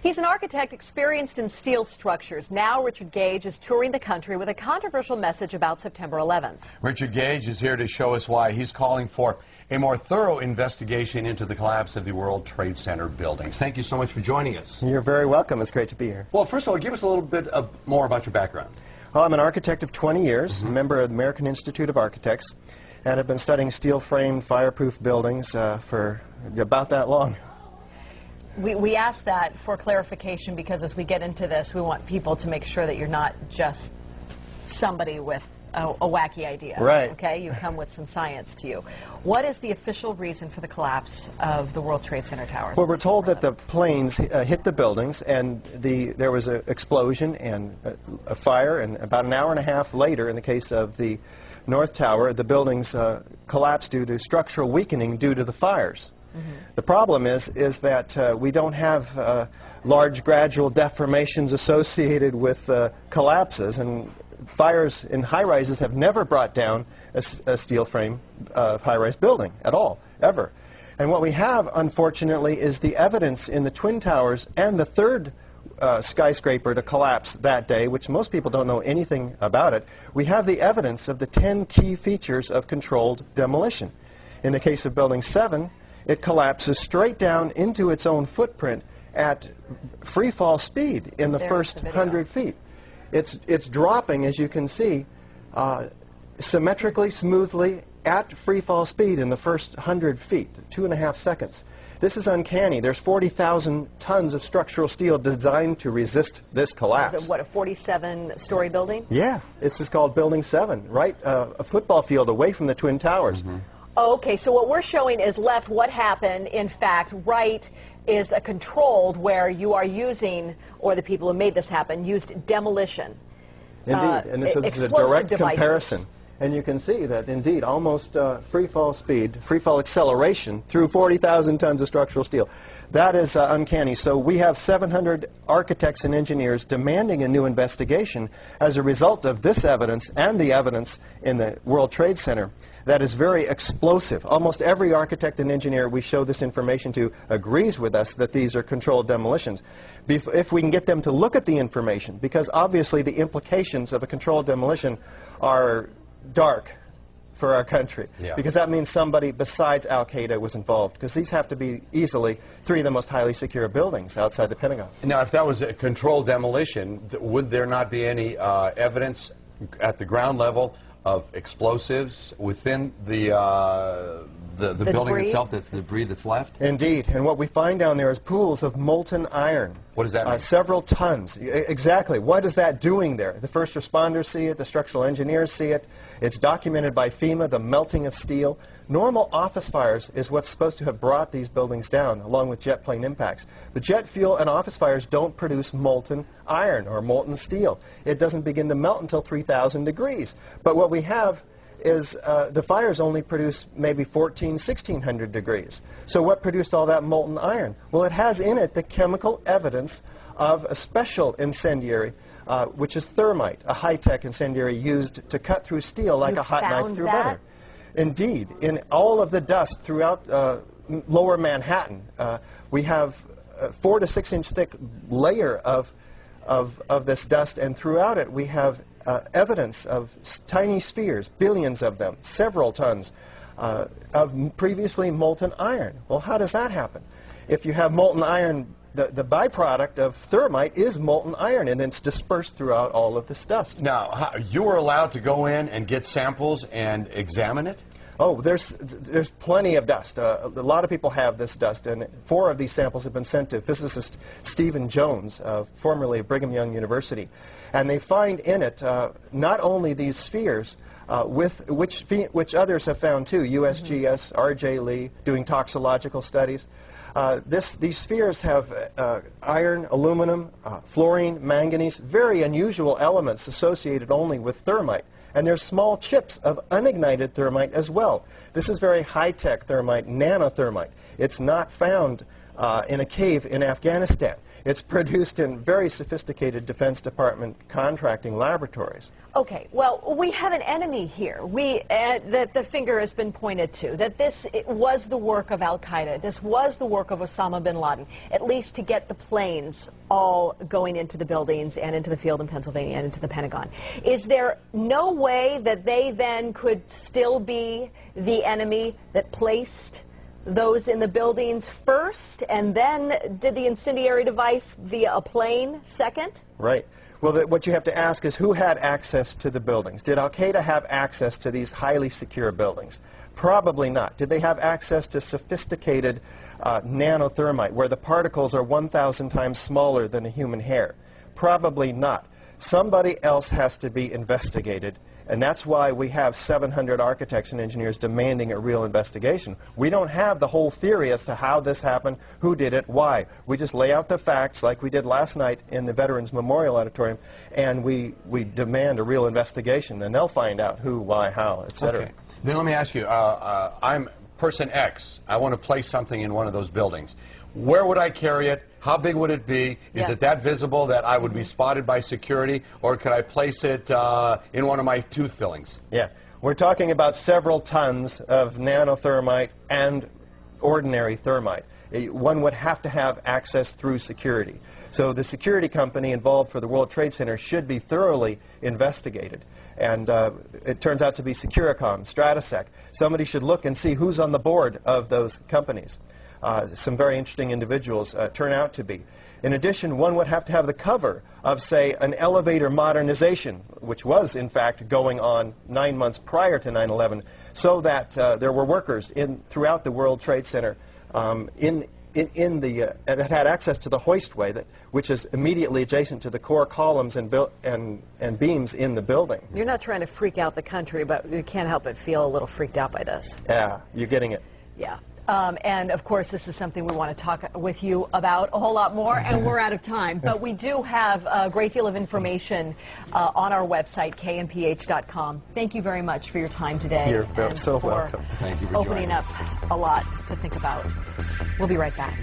He's an architect experienced in steel structures. Now Richard Gage is touring the country with a controversial message about September 11th. Richard Gage is here to show us why he's calling for a more thorough investigation into the collapse of the World Trade Center buildings. Thank you so much for joining us. You're very welcome. It's great to be here. Well, first of all, give us a little bit more about your background. Well, I'm an architect of 20 years, a member of the American Institute of Architects, and have been studying steel-framed, fireproof buildings for about that long. We ask that for clarification because as we get into this, we want people to make sure that you're not just somebody with a wacky idea. Right. Okay? You come with some science to you. What is the official reason for the collapse of the World Trade Center towers? Well, we're told that the planes hit the buildings and there was an explosion and a fire, and about an hour and a half later, in the case of the North Tower, the buildings collapsed due to structural weakening due to the fires. The problem is that we don't have large gradual deformations associated with collapses, and fires in high-rises have never brought down a steel frame high-rise building at all, ever. And what we have, unfortunately, is the evidence in the Twin Towers and the third skyscraper to collapse that day, which most people don't know anything about it. We have the evidence of the 10 key features of controlled demolition. In the case of Building 7, it collapses straight down into its own footprint at free fall speed in the first 100 feet. It's dropping, as you can see, symmetrically, smoothly, at free fall speed in the first 100 feet, 2.5 seconds. This is uncanny. There's 40,000 tons of structural steel designed to resist this collapse. Is it, what, a 47-story building? Yeah, it's just called Building 7, right a football field away from the Twin Towers. Okay, so what we're showing is left what happened. In fact, right is a controlled where you are using, or the people who made this happen, used demolition. Indeed, and it's a direct comparison. And you can see that, indeed, almost free fall speed, free fall acceleration through 40,000 tons of structural steel. That is uncanny. So we have 700 architects and engineers demanding a new investigation as a result of this evidence and the evidence in the World Trade Center that is very explosive. Almost every architect and engineer we show this information to agrees with us that these are controlled demolitions. If we can get them to look at the information, because obviously the implications of a controlled demolition are dark for our country, because that means somebody besides Al-Qaeda was involved, because these have to be easily 3 of the most highly secure buildings outside the Pentagon. Now, if that was a controlled demolition, would there not be any evidence at the ground level of explosives within the building debris itself, that's the debris that's left? Indeed, and what we find down there is pools of molten iron. What does that mean? Several tons. Exactly. What is that doing there? The first responders see it, the structural engineers see it. It's documented by FEMA, the melting of steel. Normal office fires is what's supposed to have brought these buildings down, along with jet plane impacts. But jet fuel and office fires don't produce molten iron or molten steel. It doesn't begin to melt until 3,000 degrees. But what we have is the fires only produce maybe 1,600 degrees. So what produced all that molten iron? Well, it has in it the chemical evidence of a special incendiary, which is thermite, a high-tech incendiary used to cut through steel like a hot knife through butter. Indeed, in all of the dust throughout lower Manhattan, we have a 4 to 6 inch thick layer of this dust, and throughout it we have evidence of tiny spheres, billions of them, several tons of previously molten iron. Well, how does that happen? If you have molten iron, the byproduct of thermite is molten iron, and it's dispersed throughout all of this dust. Now, you were allowed to go in and get samples and examine it? Oh, there's plenty of dust. A lot of people have this dust, and 4 of these samples have been sent to physicist Stephen Jones, formerly of Brigham Young University. And they find in it not only these spheres, which others have found too, USGS, R.J. Lee, doing toxicological studies. These spheres have iron, aluminum, fluorine, manganese, very unusual elements associated only with thermite. And there's small chips of unignited thermite as well. This is very high-tech thermite, nanothermite. It's not found in a cave in Afghanistan. It's produced in very sophisticated Defense Department contracting laboratories. Okay, well, we have an enemy here. That the finger has been pointed to, that this was the work of al-Qaeda. This was the work of Osama bin Laden, at least to get the planes all going into the buildings and into the field in Pennsylvania and into the Pentagon. Is there no way that they then could still be the enemy that placed those in the buildings first and then did the incendiary device via a plane second? Right. Well, what you have to ask is who had access to the buildings? Did al-Qaeda have access to these highly secure buildings? Probably not. Did they have access to sophisticated nanothermite, where the particles are 1,000 times smaller than a human hair? Probably not. Somebody else has to be investigated, and that's why we have 700 architects and engineers demanding a real investigation. We don't have the whole theory as to how this happened, who did it, why. We just lay out the facts like we did last night in the Veterans Memorial Auditorium, and we demand a real investigation, and they'll find out who, why, how, etc. Okay. Then let me ask you, I'm person X. I want to place something in one of those buildings. Where would I carry it? How big would it be? Is it that visible that I would be spotted by security? Or could I place it in one of my tooth fillings? Yeah. We're talking about several tons of nanothermite and ordinary thermite. One would have to have access through security. So the security company involved for the World Trade Center should be thoroughly investigated. And it turns out to be Securicom, Stratosec. Somebody should look and see who's on the board of those companies. Some very interesting individuals turn out to be. In addition, one would have to have the cover of, say, an elevator modernization, which was, in fact, going on 9 months prior to 9/11, so that there were workers throughout the World Trade Center that had access to the hoistway, which is immediately adjacent to the core columns and beams in the building. You're not trying to freak out the country, but you can't help but feel a little freaked out by this. Yeah, you're getting it. Yeah. And, of course, this is something we want to talk with you about a whole lot more, and we're out of time. But we do have a great deal of information on our website, knph.com. Thank you very much for your time today. You're so welcome. Thank you for opening up a lot to think about. We'll be right back.